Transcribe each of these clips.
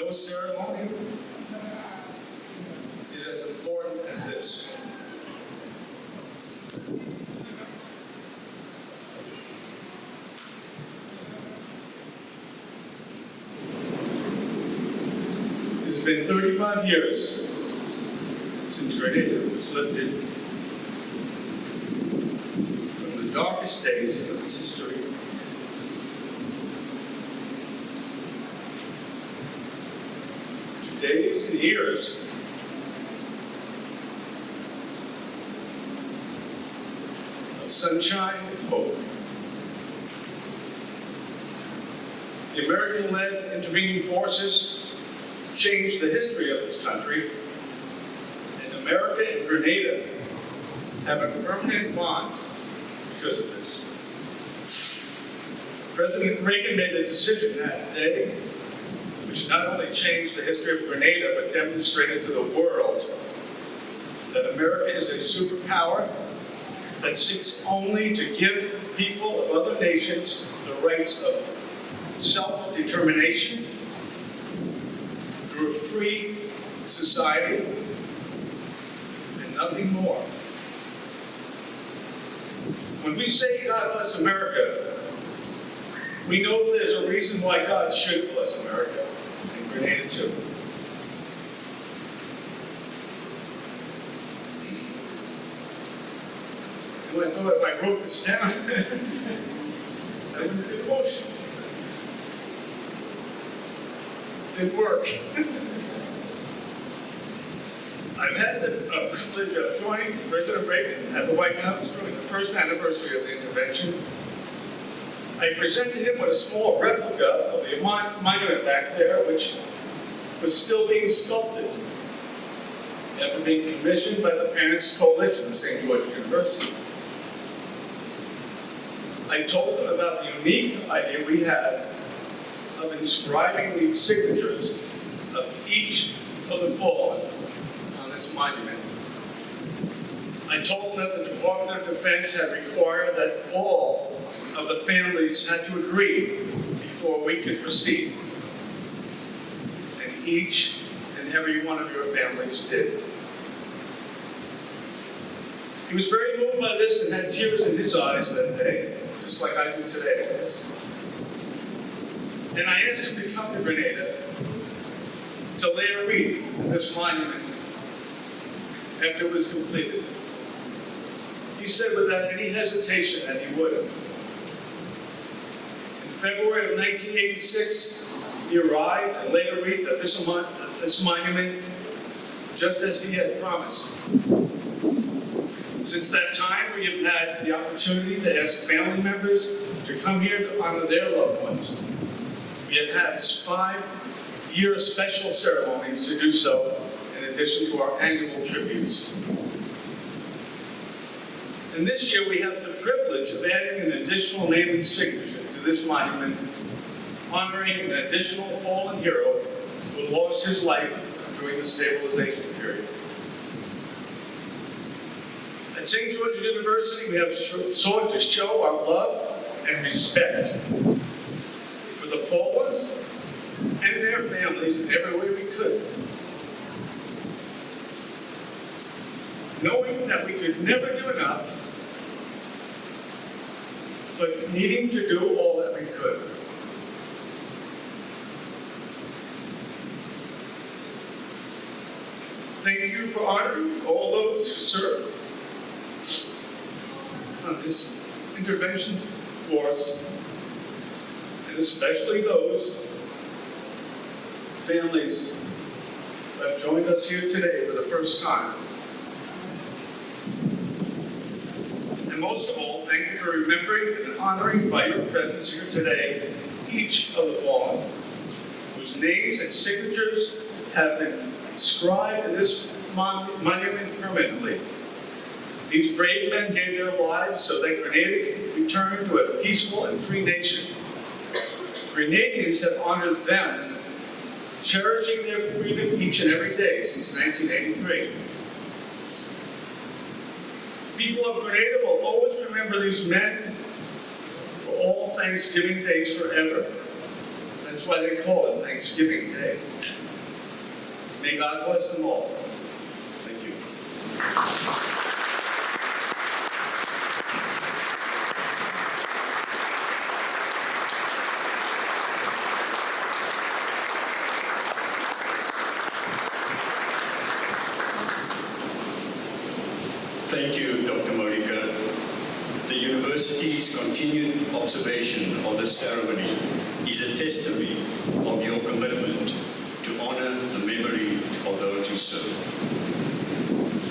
No ceremony is as important as this. It's been 35 years since Grenada was lifted from the darkest days of its history. Days and years of sunshine and hope. The American-led intervening forces changed the history of this country, and America and Grenada have a permanent bond because of this. President Reagan made a decision that day which not only changed the history of Grenada, but demonstrated to the world that America is a superpower that seeks only to give people of other nations the rights of self-determination through a free society and nothing more. When we say God bless America, we know there's a reason why God should bless America. Grenada too. And I thought if I wrote this down, I would get emotional. Didn't work. I've had the privilege of joining President Reagan at the White House during the first anniversary of the intervention. I presented him with a small replica of the monument back there, which was still being sculpted after being commissioned by the Parents Coalition of St. George's University. I told them about the unique idea we had of inscribing the signatures of each of the fallen on this monument. I told them that the Department of Defense had required that all of the families had to agree before we could proceed. And each and every one of your families did. He was very moved by this and had tears in his eyes that day, just like I do today, I guess. And I asked him to come to Grenada to lay a wreath at this monument after it was completed. He said without any hesitation that he would. February of 1986, he arrived and laid a wreath at this monument, just as he had promised. Since that time, we have had the opportunity to ask family members to come here to honor their loved ones. We have had 5-year special ceremonies to do so, in addition to our annual tributes. And this year, we have the privilege of adding an additional name and signature to this monument, honoring an additional fallen hero who lost his life during the stabilization period. At St. George's University, we have sought to show our love and respect for the fallen and their families in every way we could. Knowing that we could never do enough, but needing to do all that we could. Thank you for honoring all those who served on this intervention force, and especially those families that have joined us here today for the first time. And most of all, thank you for remembering and honoring by your presence here today each of the fallen, whose names and signatures have been inscribed in this monument permanently. These brave men gave their lives so that Grenada could return to a peaceful and free nation. Grenadians have honored them, cherishing their freedom each and every day since 1983. People of Grenada will always remember these men for all Thanksgiving days forever. That's why they call it Thanksgiving Day. May God bless them all. Thank you. Thank you, Dr. Morika. The university's continued observation of this ceremony is a testimony of your commitment to honor the memory of those who serve.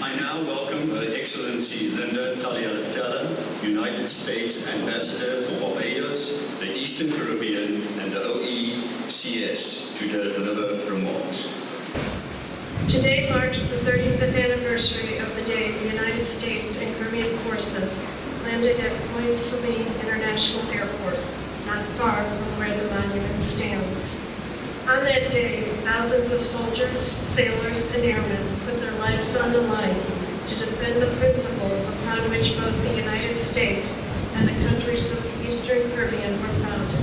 I now welcome Her Excellency Linda Taliatala, United States Ambassador for Barbados, the Eastern Caribbean, and the OECS to deliver remarks. Today marks the 35th anniversary of the day the United States and Caribbean forces landed at Point Saline International Airport, not far from where the monument stands. On that day, thousands of soldiers, sailors, and airmen put their lives on the line to defend the principles upon which both the United States and the countries of the Eastern Caribbean were founded: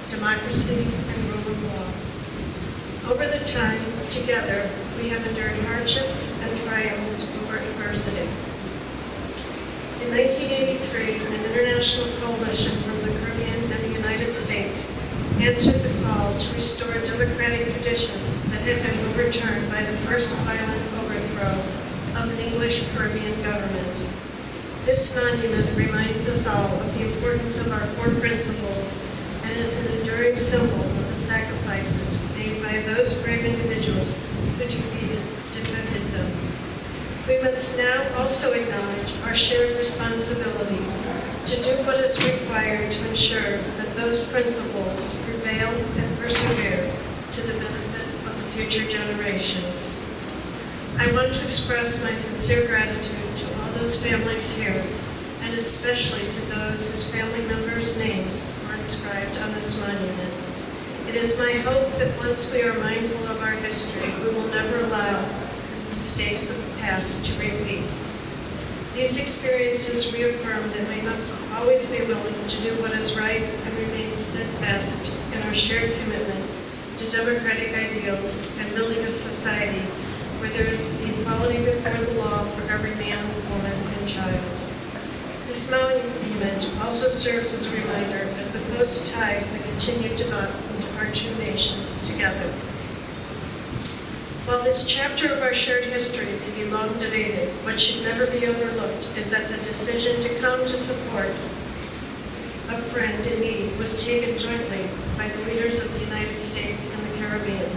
democracy and rule of law. Over the time, together, we have endured hardships and triumphed over adversity. In 1983, an international coalition from the Caribbean and the United States answered the call to restore democratic traditions that had been overturned by the first violent overthrow of an English Caribbean government. This monument reminds us all of the importance of our core principles and is an enduring symbol of the sacrifices made by those brave individuals who defended them. We must now also acknowledge our shared responsibility to do what is required to ensure that those principles prevail and persevere to the benefit of the future generations. I want to express my sincere gratitude to all those families here, and especially to those whose family members' names are inscribed on this monument. It is my hope that once we are mindful of our history, we will never allow the mistakes of the past to repeat. These experiences reaffirm that we must always be willing to do what is right and remain steadfast in our shared commitment to democratic ideals and building a society where there is equality before the law for every man, woman, and child. This monument also serves as a reminder as the close ties that continue to bond our two nations together. While this chapter of our shared history may be long debated, what should never be overlooked is that the decision to come to support a friend in need was taken jointly by the leaders of the United States and the Caribbean.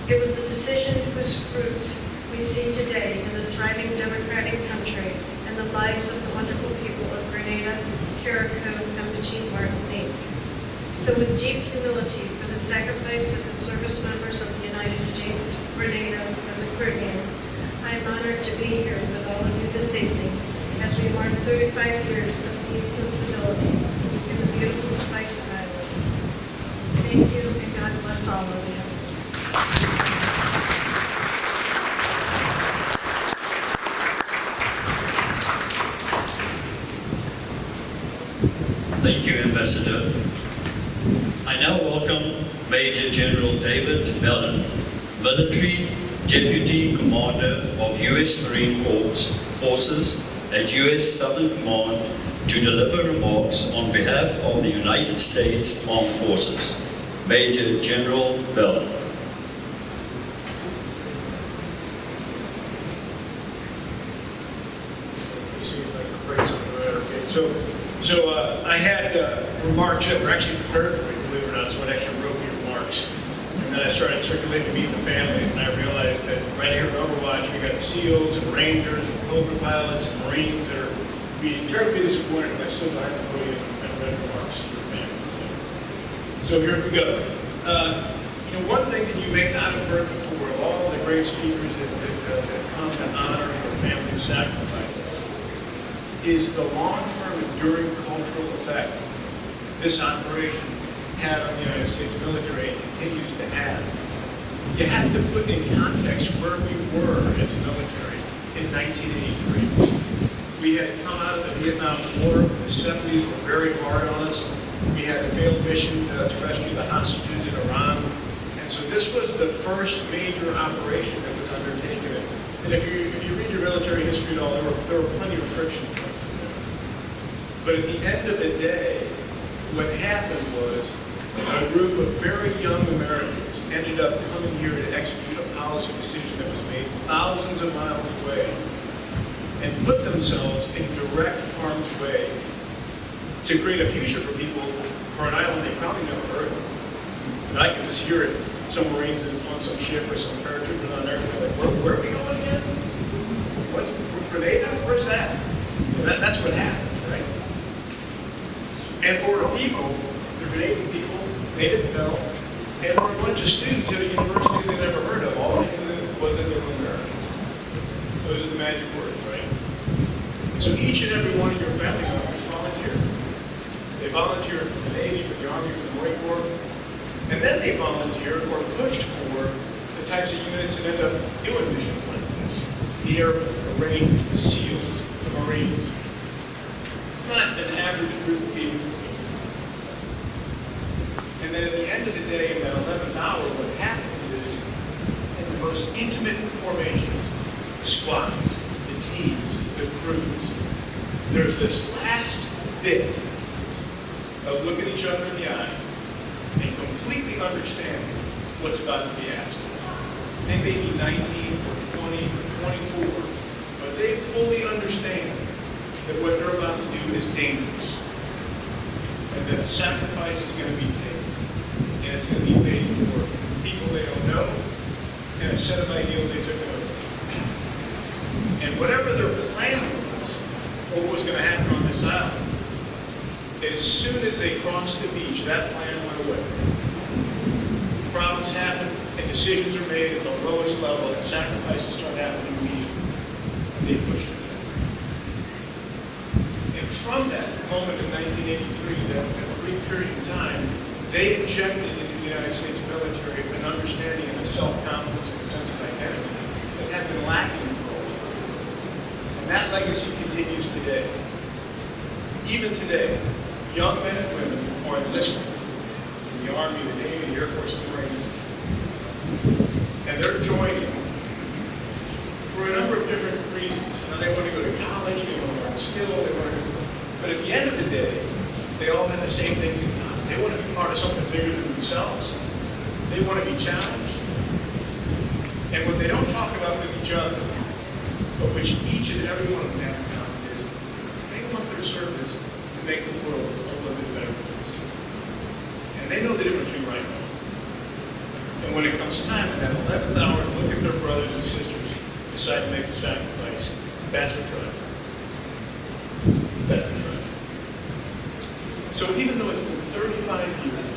It was a decision whose fruits we see today in the thriving democratic country and the lives of the wonderful people of Grenada, Carriacou, and Petit Martinique. So with deep humility for the sacrifice of the service members of the United States, Grenada, and the Caribbean, I am honored to be here with all of you this evening as we mark 35 years of peace and stability in the beautiful Spice Islands. Thank you, and God bless all of you. Thank you, Ambassador. I now welcome Major General David Mellon, Military Deputy Commander of U.S. Marine Corps Forces at U.S. Southern Command, to deliver remarks on behalf of the United States Armed Forces. Major General Mellon. Let's see if I can break something there. Okay, so I had remarks that were actually prepared for me, believe it or not, so I actually wrote me remarks. And then I started circulating to meet the families, and I realized that right here at Overwatch, we got SEALs and Rangers and Cobra pilots and Marines that are being terribly disappointed if I still don't have to put in and read remarks to your families. So here we go. One thing that you may not have heard before, of all the great speakers that come to honor your family's sacrifices, is the long-term enduring cultural effect this operation had on the United States military and continues to have. You have to put in context where we were as a military in 1983. We had come out of the Vietnam War. The 70s were very hard on us. We had a failed mission to rescue the hostages in Iran. And So this was the first major operation that was undertaken. And if you read your military history at all, there were plenty of friction points in there. But at the end of the day, what happened was a group of very young Americans ended up coming here to execute a policy decision that was made thousands of miles away and put themselves in direct harm's way to create a future for people for an island they probably never heard of. And I could just hear it. Some Marines on some ship or some paratroopers on there, they're like, where are we going again? What's Grenada? Where's that? Well, that's what happened, right? And for the people, the Grenadian people, they didn't know. And there were a bunch of students at a university they never heard of. All they knew was that they were Americans. Those are the magic words, right? So each and every one of your family members volunteered. They volunteered for the Navy, for the Army, for the Marine Corps. And then they volunteered or pushed for the types of units that end up doing missions like this. The Airborne, the Rangers, the SEALs, the Marines. Not an average group of people. And then at the end of the day, in that 11th hour, what happens is, in the most intimate formations, the squads, the teams, the crews, there's this last bit of look at each other in the eye and completely understand what's about to be asked. They may be 19 or 20 or 24, but they fully understand that what they're about to do is dangerous. And that a sacrifice is going to be paid. And it's going to be paid for people they don't know and a set of ideals they took over. And whatever their plan was, or what was going to happen on this island, as soon as they crossed the beach, that plan went away. Problems happen, and decisions are made at the lowest level, and sacrifices start happening immediately. They pushed it. And from that moment in 1983, that brief period of time, they injected into the United States military an understanding and a self-confidence and a sense of identity that has been lacking for a while. And that legacy continues today. Even today, young men and women who are enlisted in the Army, the Navy, the Air Force, the Marines, and they're joining for a number of different reasons. Now, they want to go to college, they want to learn a skill, they want to, but at the end of the day, they all have the same things in common. They want to be part of something bigger than themselves. They want to be challenged. And what they don't talk about with each other, but which each and every one of them have in common, is they want their service to make the world a little bit better place. And they know the difference between right and wrong. And when it comes time in that 11th hour to look at their brothers and sisters, decide to make the sacrifice, that's what drives them. That's what drives them. So even though it's been 35 years,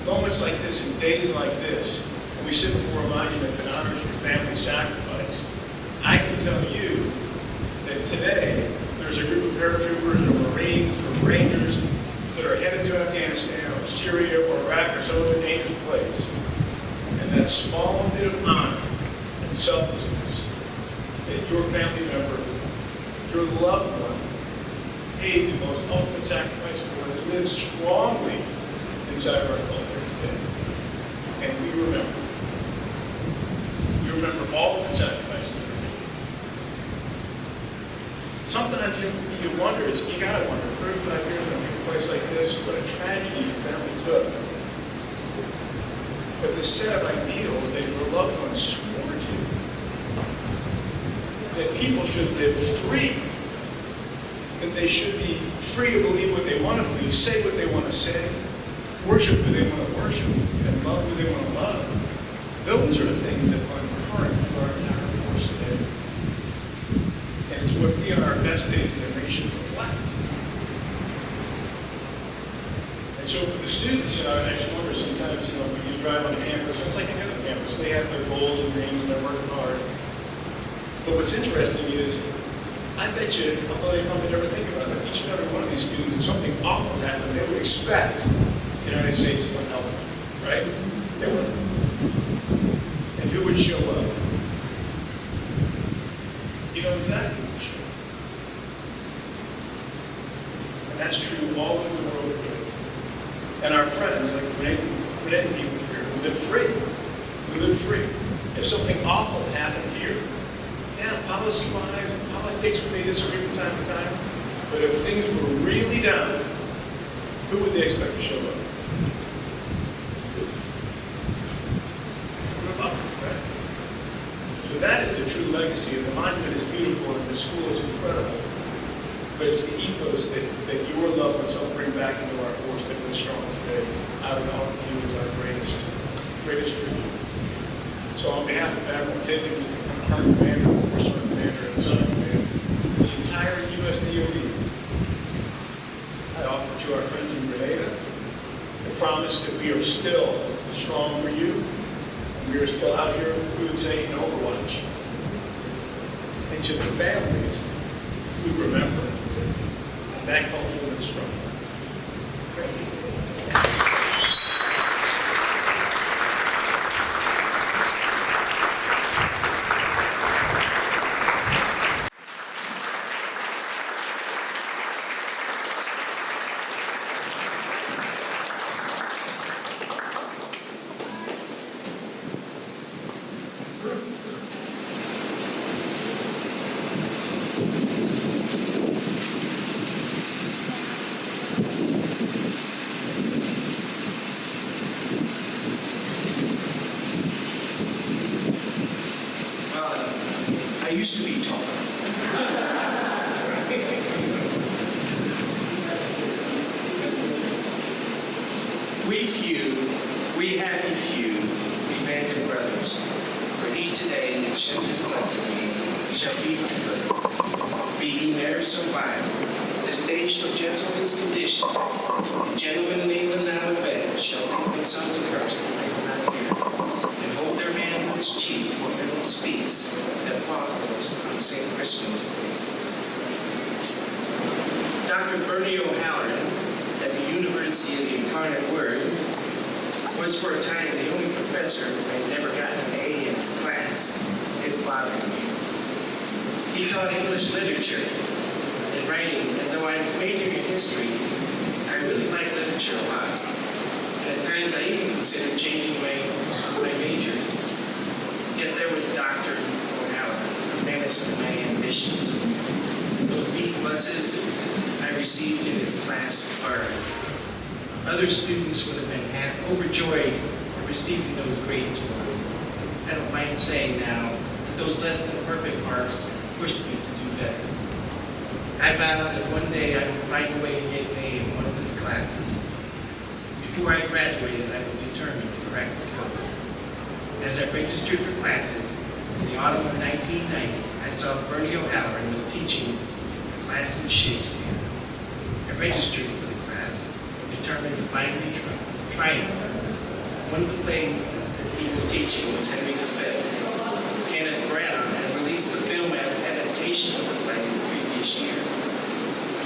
moments like this and days like this, we sit before a monument that honors your family's sacrifice, I can tell you that today there's a group of paratroopers or Marines or Rangers that are headed to Afghanistan or Syria or Iraq or some other dangerous place. And that small bit of honor and selflessness that your family member, your loved one, paid the most ultimate sacrifice for it lives strongly inside our culture today. And we remember. We remember all of the sacrifices we made. Sometimes you wonder, you gotta wonder, 35 years in a place like this, what a tragedy your family took. But the set of ideals that your loved ones swore to, that people should live free, that they should be free to believe what they want to believe, say what they want to say, worship who they want to worship, and love who they want to love. Those are the things that run current through our entire force today. And it's what we in our best days as a nation reflect. And so for the students, I just wonder sometimes, when you drive on campus, it's like any other campus, they have their goals and dreams and they're working hard. But what's interesting is, I bet you, although they probably never think about it, each and every one of these students, if something awful happened, they would expect the United States to help them, right? They would. And who would show up? You know exactly who would show up. And that's true all over the world. And our friends, like Canadian people, live free. We live free. If something awful happened here, yeah, policy-wise, politics, we may disagree from time to time, but if things were really down, who would they expect to show up? Right? So that is the true legacy, and the monument is beautiful, and the school is incredible. But it's the ethos that your loved ones help bring back into our force that we're strong today. I would offer you as our greatest tribute. So on behalf of Admiral Tippett, who's the current commander, four-star commander, and son of command, the entire U.S. DoD, I offer to our friends in Grenada the promise that we are still strong for you, and we are still out here, we would say, in Overwatch. And to the families who remember, that culture is strong. I used to be tall. We happy few, we band of brothers, for he today that shelters collectively shall be my brother. Be he ne'er so vile, this day shall gentle his condition. Gentlemen in England now in bed shall think themselves accursed that they will not hear, and hold their manhood's cheek when he speaks that follows on St. Crispin's Day. Dr. Bernie O'Halloran at the University of the Incarnate Word was for a time the only professor who had never gotten an A in his class. It bothered me. He taught English literature and writing, and though I majored in history, I really liked literature a lot. And at times I even considered changing my major. Yet there was Dr. O'Halloran, who menaced my ambitions. Those B pluses I received in his class are other students would have been overjoyed at receiving those grades for me. I don't mind saying now that those less than perfect marks pushed me to do better. I vowed that one day I would find a way to get an A in one of his classes. Before I graduated, I was determined to crack the code. As I registered for classes in the autumn of 1990, I saw Bernie O'Halloran was teaching a class in Shakespeare. I registered for the class, determined to finally triumph. One of the plays that he was teaching was Henry V. Kenneth had released the film adaptation of the play the previous year.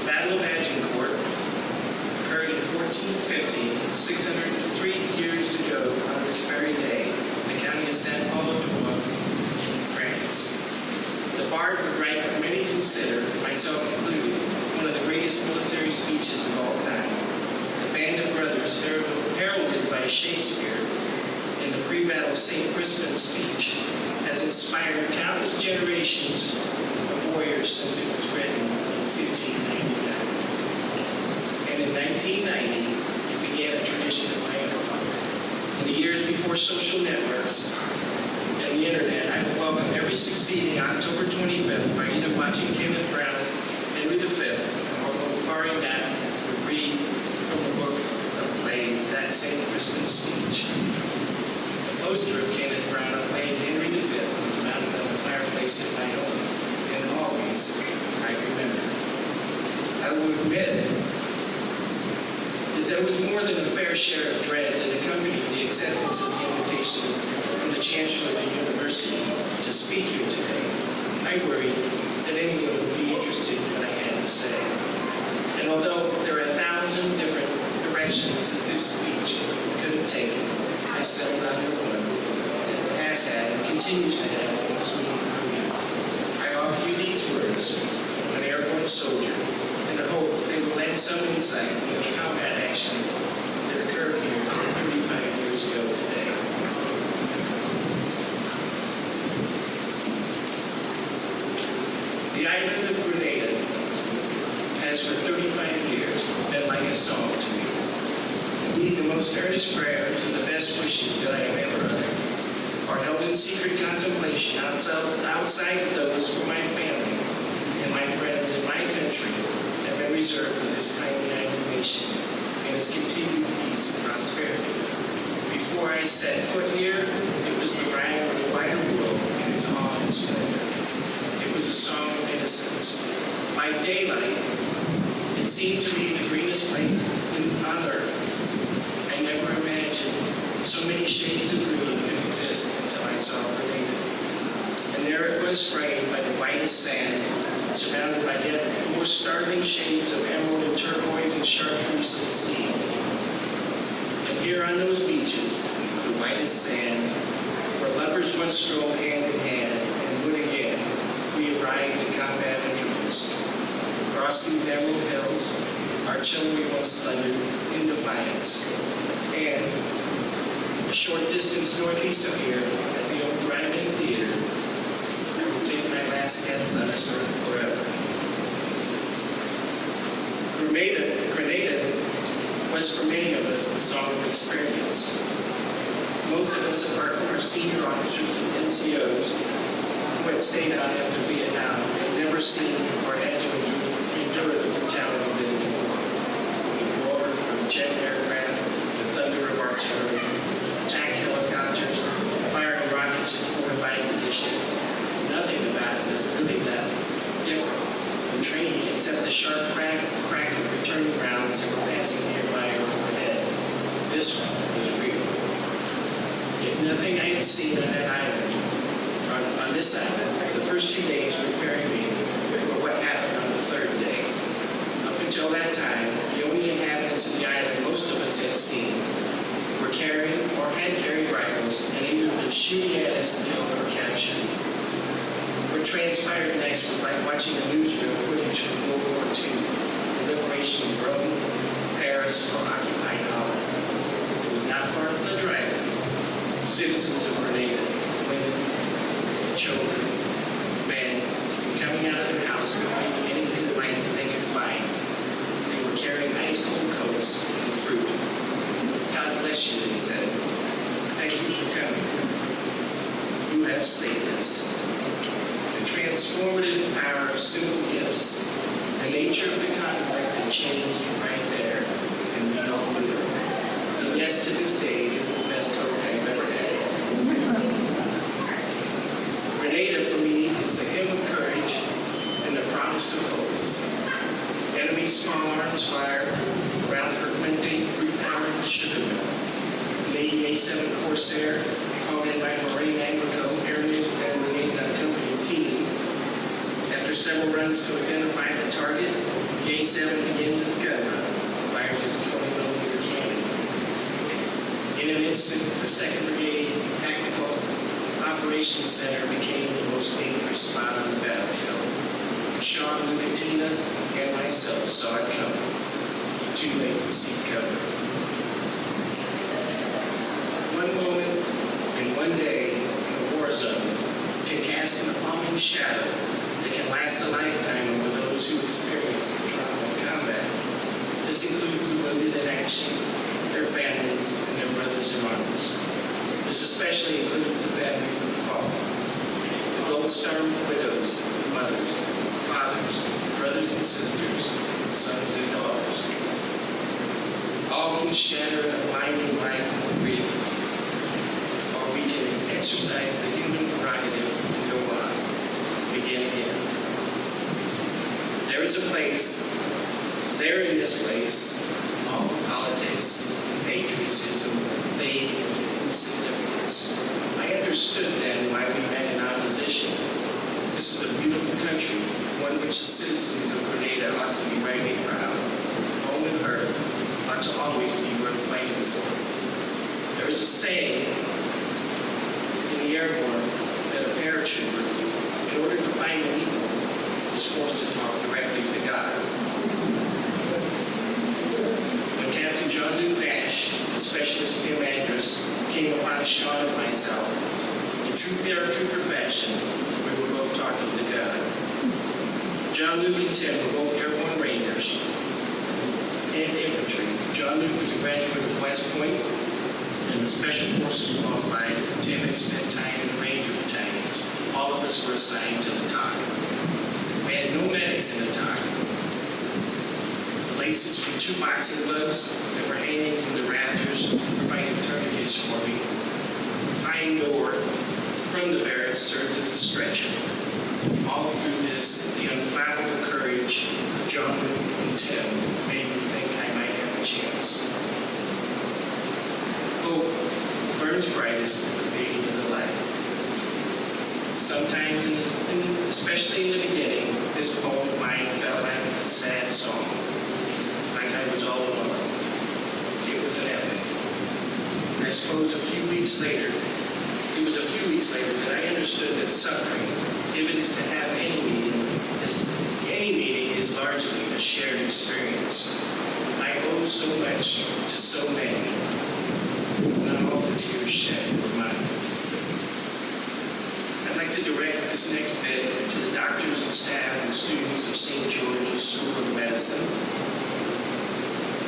The Battle of Agincourt occurred in 1450, 603 years ago on this very day, in the county of Saint Paulo in France. The bard would write what many consider, myself included, one of the greatest military speeches of all time. The band of brothers, heralded by Shakespeare in the pre-battle St. Crispin's speech, has inspired countless generations of warriors since it was written in 1599. And in 1990, it began a tradition of my own. In the years before social networks and the internet, I would welcome every succeeding October 25th by either watching Kenneth Brown's Henry V, although barring that, would read from the book of plays that St. Crispin's speech. The poster of Kenneth Brown playing Henry V was mounted on the fireplace at my home, and always I remember. I will admit that there was more than a fair share of dread that accompanied the acceptance of the invitation from the Chancellor of the University to speak here today. I worried that anyone would be interested in what I had to say. And although there are 1,000 different directions that this speech could have taken, I settled on one that has had and continues to have most meaning for me. I offer you these words of an airborne soldier in the hope that they will lend some insight into the combat action that occurred here 35 years ago today. has for 35 years been like a song to me. Indeed, the most earnest prayers and the best wishes that I have ever uttered are held in secret contemplation outside of those for my family and my friends in my country have been reserved for this kind united nation and its continued peace and prosperity. Before I set foot here, it was the rhyme of the wider world in its awe and splendor. It was a song of innocence. By daylight, it seemed to me the greenest place on earth. I never imagined so many shades of green could exist until I saw Grenada. And there it was, framed by the whitest sand, surrounded by yet more startling shades of emerald and turquoise and chartreuse of the sea. And here on those beaches, the whitest sand, where lovers once strolled hand in hand and would again, we arrived in combat intervals. Across these emerald hills, artillery once thundered in defiance. And a short distance northeast of here, at the old drive-in theater, I will take my last steps on this earth forever. Grenada was for many of us the song of experience. Most of us, apart from our senior officers and NCOs, who had stayed out after Vietnam, had never seen or had to endure the brutality of the war. The roar of jet aircraft, the thunder of artillery, attack helicopters, firing rockets in fortified positions. Nothing about it was really that different from training, except the sharp crack of returning rounds that were passing nearby or overhead. This one was real. Yet nothing I had seen on that island, on this island, the first 2 days preparing me for what happened on the third day. Up until that time, the only inhabitants of the island most of us had seen were carrying or had carried rifles and either been shooting at us until they were captured. What transpired next was like watching a newsreel footage from World War II, the liberation of Rome, Paris, or occupied Holland. It was not far from the dragon. Citizens of Grenada, women, children, men, coming out of their house and going to anything they could find. They were carrying ice cold coats and fruit. God bless you, they said. Thank you for coming. You have saved us. The transformative power of simple gifts, the nature of the conflict that changed right there, and we all knew it. And yes, to this day, it is the best hope I've ever had. Grenada, for me, is the hymn of courage and the promise of hope. Enemy small arms fire around frequente group-powered sugar mill. Navy A-7 Corsair, called in by Marine Anglico Air Liaison Company team. After several runs to identify the target, the A-7 begins its gun run, fires its 20mm cannon. In an instant, the 2nd Brigade Tactical Operations Center became the most dangerous spot on the battlefield. Sean, LUKETINA, and myself saw it coming. Too late to seek cover. One moment and one day in a war zone can cast an appalling shadow that can last a lifetime over those who experience the trauma of combat. This includes the wounded in action, their families, and their brothers in arms. This especially includes the families of the fallen, the Gold Star widows, mothers, fathers, brothers and sisters, sons and daughters. All can shatter in a blinding light of grief, or we can exercise the human prerogative and go on, begin again. There is a place, there in this place, all politics and patriotism fade into insignificance. I understood then why we met in opposition. This is a beautiful country, one which the citizens of Grenada ought to be rightly proud. Home and earth ought to always be worth fighting for. There is a saying in the Airborne that a paratrooper, in order to find an equal, is forced to talk directly to God. When Captain John DINESH and Specialist Tim Andrus came upon Sean and myself, in true paratrooper fashion, we were both talking to God. John, Luke, and Tim were both Airborne Rangers, sailors and infantry. John Luke was a graduate of West Point and the Special Forces qualified. Tim had spent time in the Ranger battalions. All of us were assigned to the TOC. We had no medics in the TOC. Laces from 2 boxing gloves that were hanging from the rafters provided tourniquets for me. Pine door from the barracks served as a stretcher. All through this, the unflappable courage of John and Tim made me think I might have a chance. Hope burns brightest at the beginning of the light. Sometimes, especially in the beginning, this poem of mine felt like a sad song, like I was all alone. It was an epic. I suppose it was a few weeks later that I understood that suffering, if it is to have any meaning, is largely a shared experience. I owe so much to so many. Not all the tears shed were mine. I'd like to direct this next bit to the doctors and staff and students of St. George's School of Medicine.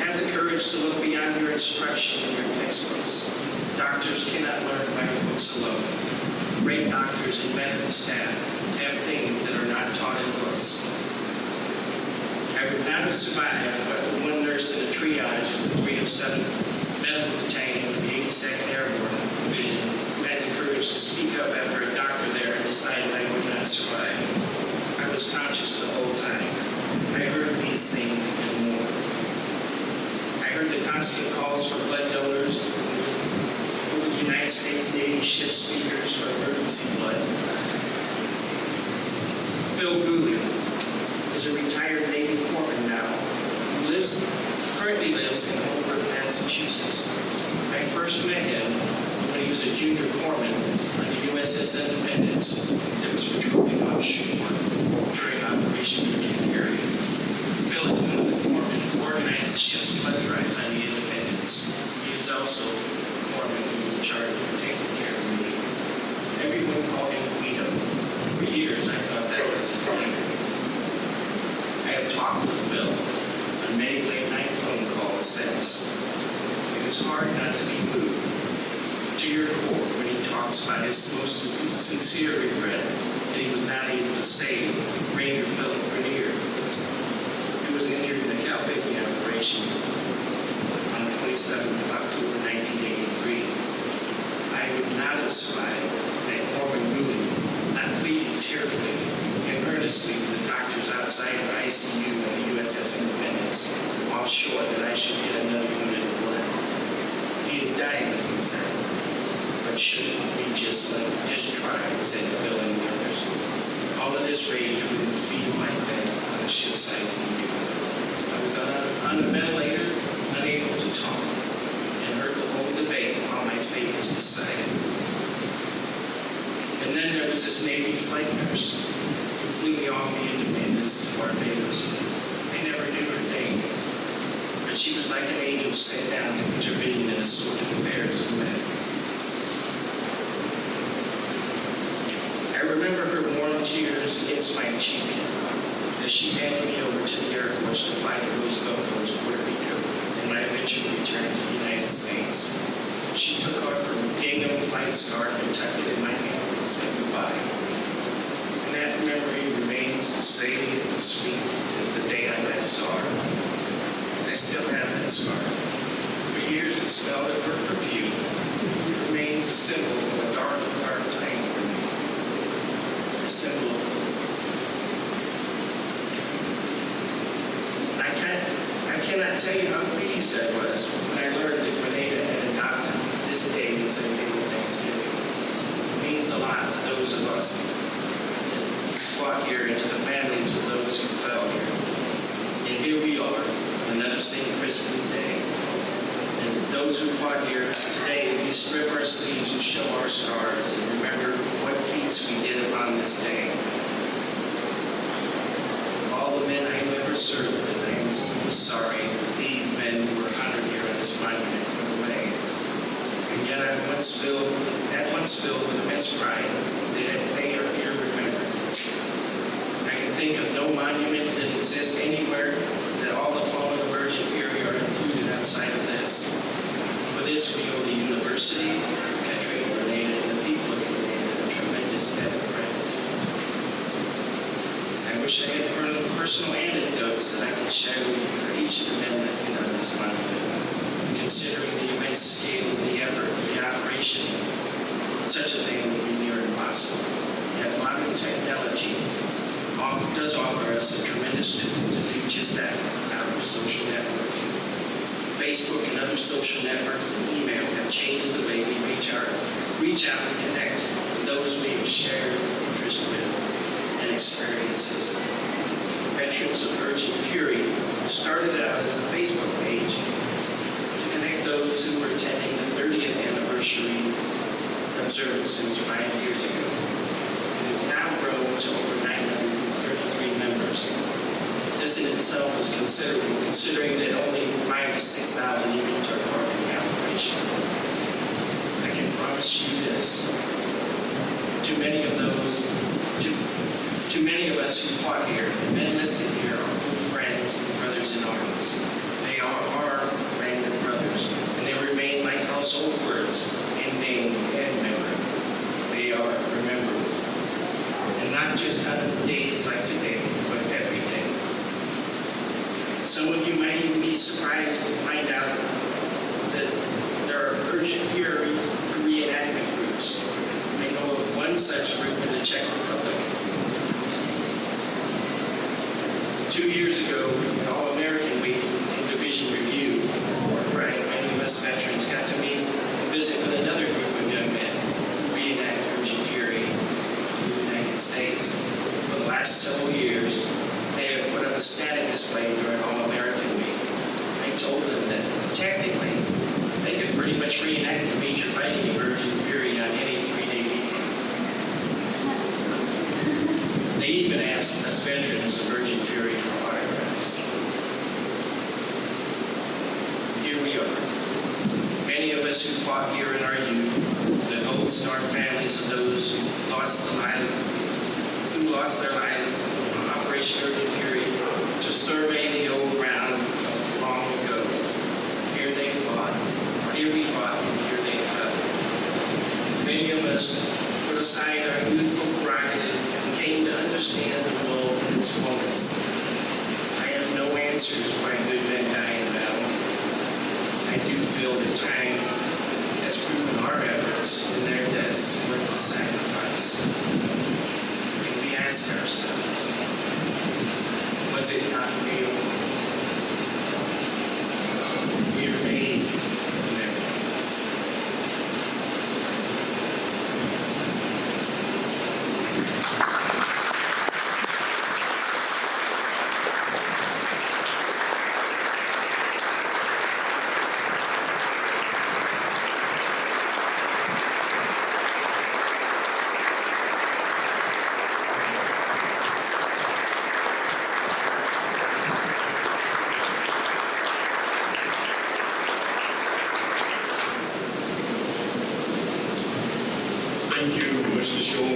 Have the courage to look beyond your instruction in your textbooks. Doctors cannot learn by books alone. Great doctors and medical staff have things that are not taught in books. I would not have survived but for one nurse in a triage of the 307th Medical Battalion of the 82nd Airborne Division who had the courage to speak up after a doctor there decided I would not survive. I was conscious the whole time. I heard these things and more. I heard the constant calls for blood donors, over the United States Navy ship speakers for emergency blood. Phil Gooley is a retired Navy corpsman now, who currently lives in Holbrook, Massachusetts. I first met him when he was a junior corpsman on the USS Independence that was patrolling offshore during Operation Untitled. Phil is one of the corpsmen who organized the ship's blood drive on the Independence. He is also a corpsman who was in charge of taking care of me. Everyone called him Guido. For years, I thought that was his name. I have talked with Phil on many late-night phone calls since. It is hard not to be moved to your core when he talks about his most sincere regret that he was not able to save Ranger Philip Grenier, who was injured in the Calvinia operation on the 27th of October 1983. I would not have survived that Corman Gooley not pleading tearfully and earnestly with the doctors outside of ICU on the USS Independence offshore that I should get another unit of blood. He is dying, he said. But shouldn't we just try, said Phil and the others. All of this rage wouldn't feel like that on a ship's ICU. I was on a ventilator, unable to talk, and heard the whole debate while my fate was decided. And then there was this Navy flight nurse who flew me off the Independence to Barbados. I never knew her name, but she was like an angel sent down to intervene in the sort of affairs of men. I remember her warm tears against my cheek as she handed me over to the Air Force to fly to Roosevelt towards Puerto Rico and my eventual return to the United States. She took off her gingham flight scarf and tucked it in my hand and said goodbye. And that memory remains as salient and sweet as the day I last saw her. I still have that scarf. For years it smelled of her perfume. It remains a symbol of a dark, dark time for me. A symbol of hope. I cannot tell you how pleased I was when I learned that Grenada had adopted this day as a day of Thanksgiving. It means a lot to those of us who fought here and to the families of those who fell here. And here we are, on another St. Crispin's Day. And those who fought here today, we strip our sleeves and show our scars and remember what feats we did upon this day. All the men I ever served with, I was sorry that these men who were honored here on this monument went away. And yet I once filled with immense pride that they are here remembered. I can think of no monument that exists anywhere that wish I had personal anecdotes that I could share with you for each of the men listed on this month. Considering the immense scale of the effort, the operation, such a thing would be near impossible. Yet modern technology does offer us a tremendous tool to do just that, our social networking. Facebook and other social networks and email have changed the way we reach out and connect with those we have shared interests with and experiences. Veterans of Urgent Fury started out as a Facebook page to connect those who were attending the 30th anniversary observances 5 years ago. It has now grown to over 933 members. This in itself is considerable, considering that only 5,000 to 6,000 even took part in the operation. I can promise you this: too many of us who fought here, the men listed here, are good friends and brothers in arms. They are our random brothers, and they remain like household words in name and memory. They are remembered, and not just on days like today, but every day. Some of you might even be surprised to find out that there are urgent fury reenactment groups. I know of one such group in the Czech Republic. 2 years ago, an All-American Week in Division Review, Fort Bragg, many of us veterans got to meet and visit with another group of young men who reenact urgent fury in the United States. For the last several years, they have put up a static display during All-American Week. I told them that technically, they could pretty much reenact the major fighting of urgent fury on any 3-day weekend. They even asked us veterans of Urgent Fury for autographs. Here we are. Many of us who fought here in our youth, the hopes and our families of those who lost their lives on Operation Urgent Fury to survey the old ground of long ago. Here they fought, here we fought, and here they fell. Many of us put aside our youthful prerogative and came to understand the world in its fullness. I have no answers why good men die in battle. I do feel that time has proven our efforts and their deaths worth the sacrifice. And we ask ourselves, was it not real? We are made in memory. Thank you, Mr. Shaw.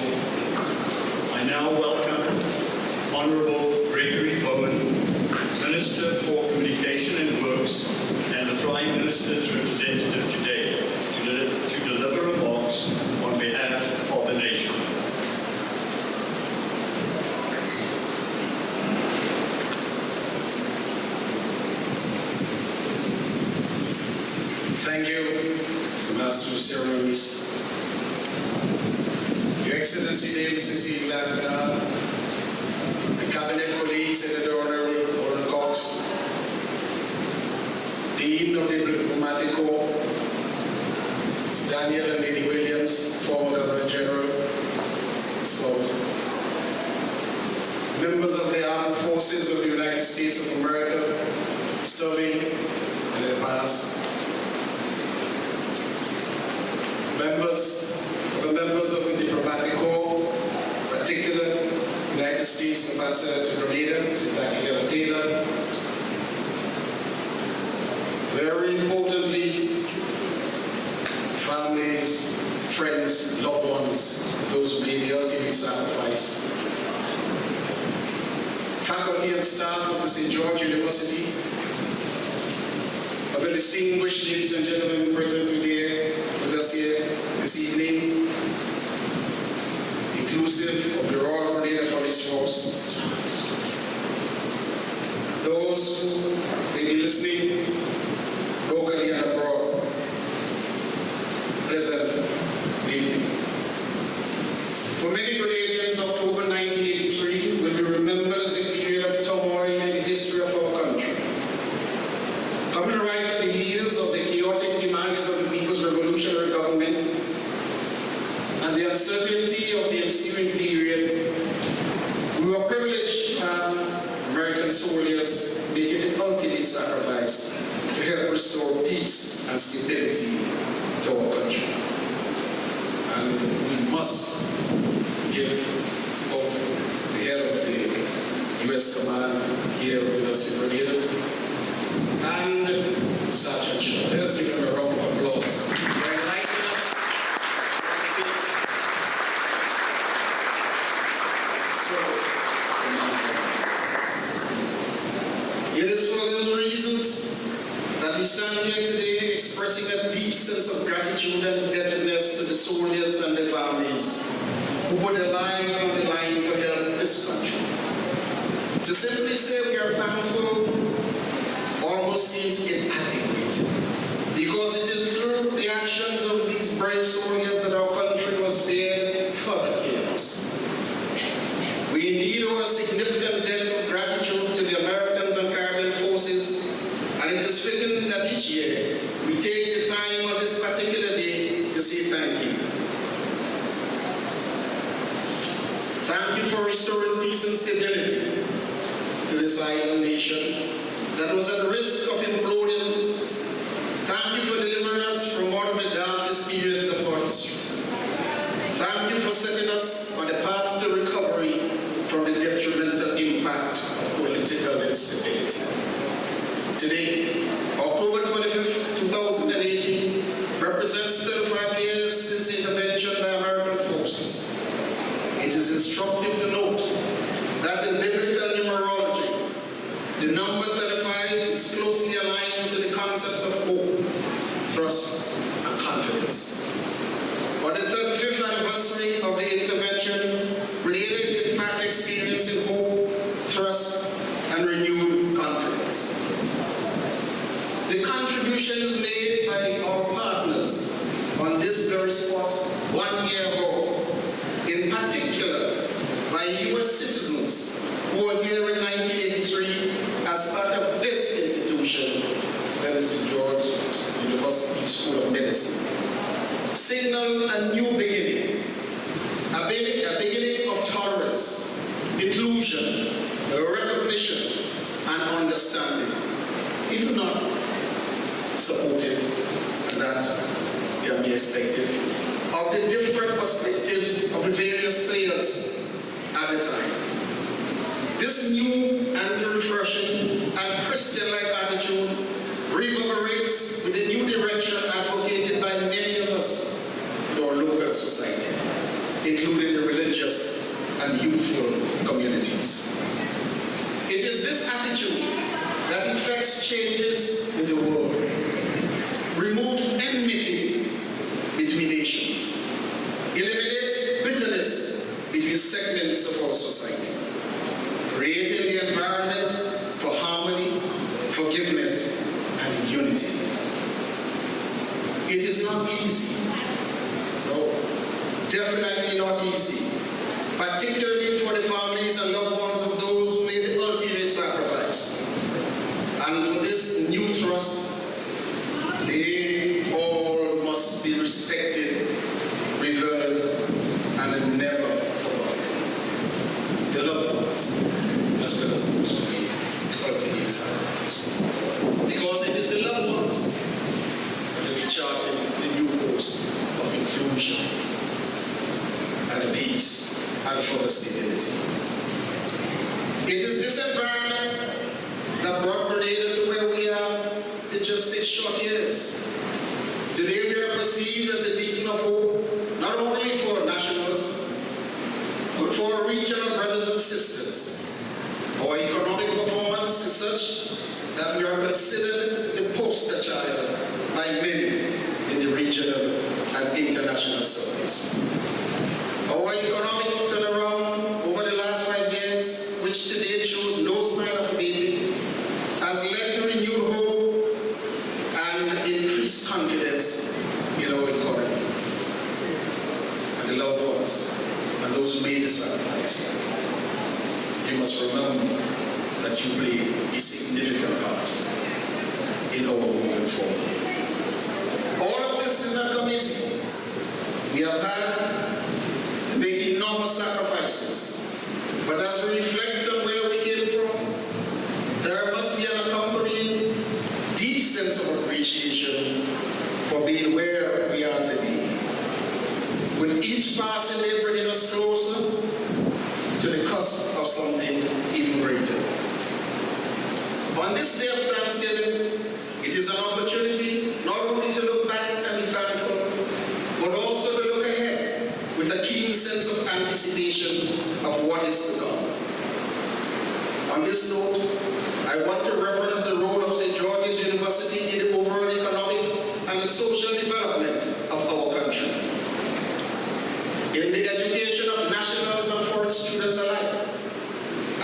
I now welcome Honorable Gregory Bowen, Minister for Communication and Works, and the Prime Minister's representative today to deliver remarks on behalf of the nation. Thank you, Mr. Master of Ceremonies. Your Excellency, David C. Lavender, the Cabinet colleagues, Senator Honorable Warren Cox, Dean of the Diplomatic Corps, Daniel and Lady Williams, former Governor General, members of the Armed Forces of the United States of America, serving in the past, the members of the Diplomatic Corps, particularly United States Ambassador to Grenada, Mrs. Jackie Taylor. Very importantly, families, friends, loved ones, those who made the ultimate sacrifice. Faculty and staff of the St. George University, other distinguished ladies and gentlemen present today with us here this evening, inclusive of the Royal Grenada Police Force, those who may be listening locally and abroad, present evening. For many Grenadians, October 1983 will be remembered as a period of turmoil in the history of our country. Coming right at the heels of the chaotic demise of the People's Revolutionary Government and the uncertainty of the ensuing period, we were privileged to have American soldiers making the ultimate sacrifice to help restore peace and stability to our country. And we must give both the head of the U.S. Command here with us in Grenada and Sergeant Shaw. Let us give him a round of applause for enlightening us. It is for those reasons that we stand here today expressing a deep sense of gratitude and indebtedness to the soldiers and their families who put their lives on the line to help this country. To simply say we are thankful almost seems inadequate, because it is through the actions of these brave soldiers that our country was spared further chaos. We indeed owe a significant debt of gratitude to the Americans and Caribbean forces, and it is fitting that each year we take the time on this particular day to say thank you. Thank you for restoring peace and stability to this island nation that was at risk of imploding. Thank you for delivering us from one of the darkest periods of our history. Thank you for setting us on the path to recovery from the detrimental impact of political instability. Today, October 25th, 2018, represents 35 years since intervention by American forces. It is instructive to note that in biblical numerology, the number 35 is closely aligned to the concepts of hope, trust, and confidence. On the 35th anniversary of the intervention, Grenada is in fact experiencing hope, trust, and renewed confidence. The contributions made by our partners on this very spot 1 year ago, in particular by U.S. citizens who were here in 1983 as part of this institution, that is the George University School of Medicine, signal a new beginning, a beginning of tolerance, inclusion, recognition, and understanding, if not supported, and that can be expected, of the different perspectives of the various players at the time. This new and refreshing and Christian-like attitude reverberates with the new direction advocated by many of us in our local society, including the religious and youthful communities. It is this attitude that effects changes in the world, removes enmity between nations, eliminates bitterness between segments of our society, creating the environment for harmony, forgiveness, and unity. It is not easy. No, definitely not easy, particularly for the families and loved ones of those who made the ultimate sacrifice. And for this new trust, they all must be respected, revered, and never forgotten. The loved ones, as well as those who made the ultimate sacrifice. Because it is the loved ones that will be charting the new course of inclusion and peace and further stability. It is this environment that brought Grenada to where we are in just 6 short years. Today we are perceived as a beacon of hope, not only for nationals, but for our regional brothers and sisters. Our economic performance is such that we are considered the poster child by many in the regional and international circles. Our economic turnaround over the last 5 years, which today shows no sign of abating, you play a significant part in our movement forward. All of this is not come easy. We have had to make enormous sacrifices, but as we reflect on where we came from, there must be an accompanying deep sense of appreciation for being where we are today. With each passing day bringing us closer to the cusp of something even greater. On this day of Thanksgiving, it is an opportunity not only to look back and be thankful, but also to look ahead with a keen sense of anticipation of what is to come. On this note, I want to reference the role of St. George's University in the overall economic and the social development of our country. In the education of nationals and foreign students alike,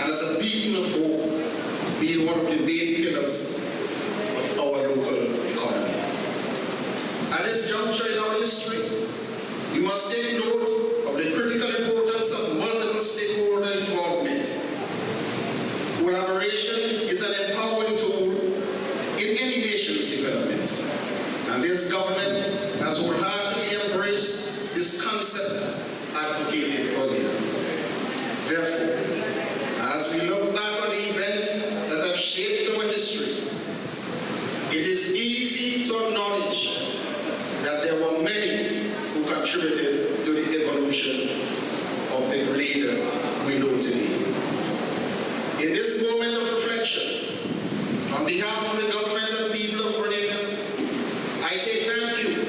and as a beacon of hope, being one of the main pillars of our local economy. At this juncture in our history, we must take note of the critical importance of multiple stakeholder involvement. Collaboration is an empowering tool in any nation's development, and this government has wholeheartedly embraced this concept advocated earlier. Therefore, as we look back on the events that have shaped our history, it is easy to acknowledge that there were many who contributed to the evolution of the Grenada we know today. In this moment of reflection, on behalf of the government and people of Grenada, I say thank you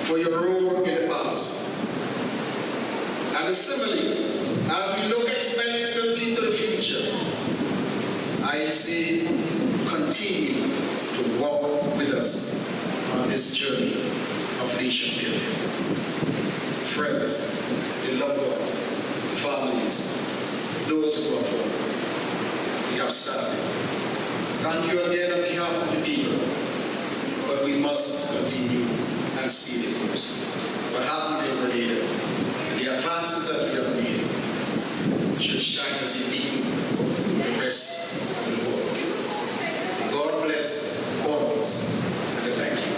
for your role in the past. And similarly, as we look expectantly to the future, I say continue to walk with us on this journey of nation building. Friends, the loved ones, families, those who are fallen, we have started. Thank you again on behalf of the people, but we must continue and stay the course. What happened in Grenada, and the advances that we have made, should shine as a beacon for the rest of the world. May God bless all of us, and I thank you.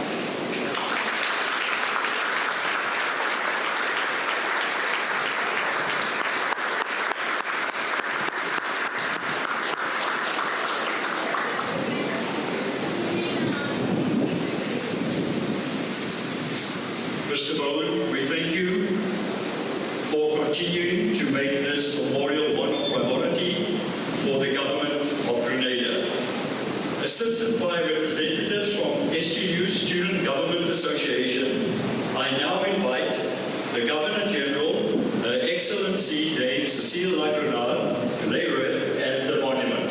Mr. Bowen, we thank you for continuing to make this memorial one of priority for the government of Grenada. Assisted by representatives from SGU Student Government Association, I now invite the Governor General, Her Excellency Dame Cecile Lagrenard, to lay wreath at the monument.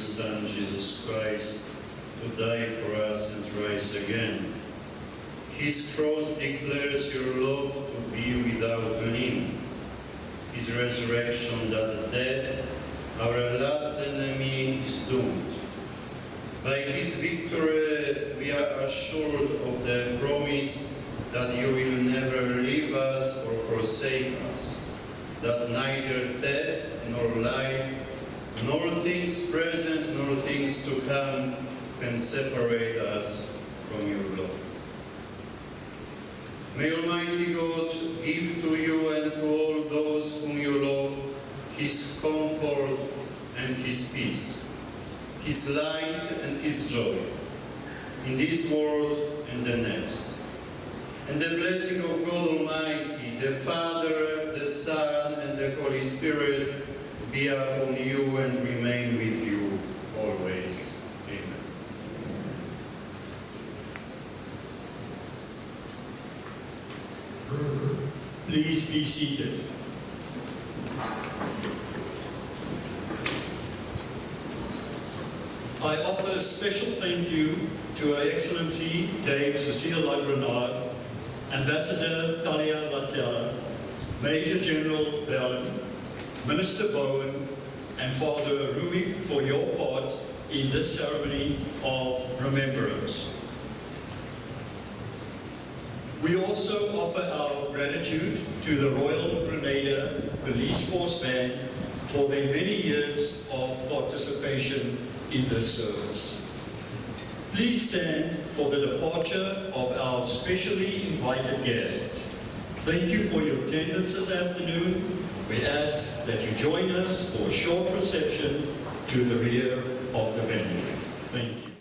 Son, Jesus Christ, to die for us and rise again. His cross declares your love to be without limit. His resurrection that death, our last enemy, is doomed. By his victory, we are assured of the promise that you will never leave us or forsake us, that neither death nor life, nor things present nor things to come can separate us from your love. May Almighty God give to you and to all those whom you love his comfort and his peace, his light and his joy, in this world and the next. And the blessing of God Almighty, the Father, the Son, and the Holy Spirit be upon you and remain with you always. Amen. Please be seated. I offer a special thank you to Her Excellency Dame Cecile La Grenade, Ambassador Talia Latella, Major General Bellin, Minister Bowen, and Father Rumi for your part in this ceremony of remembrance. We also offer our gratitude to the Royal Grenada Police Force Band for their many years of participation in this service. Please stand for the departure of our specially invited guests. Thank you for your attendance this afternoon. We ask that you join us for a short reception to the rear of the venue. Thank you.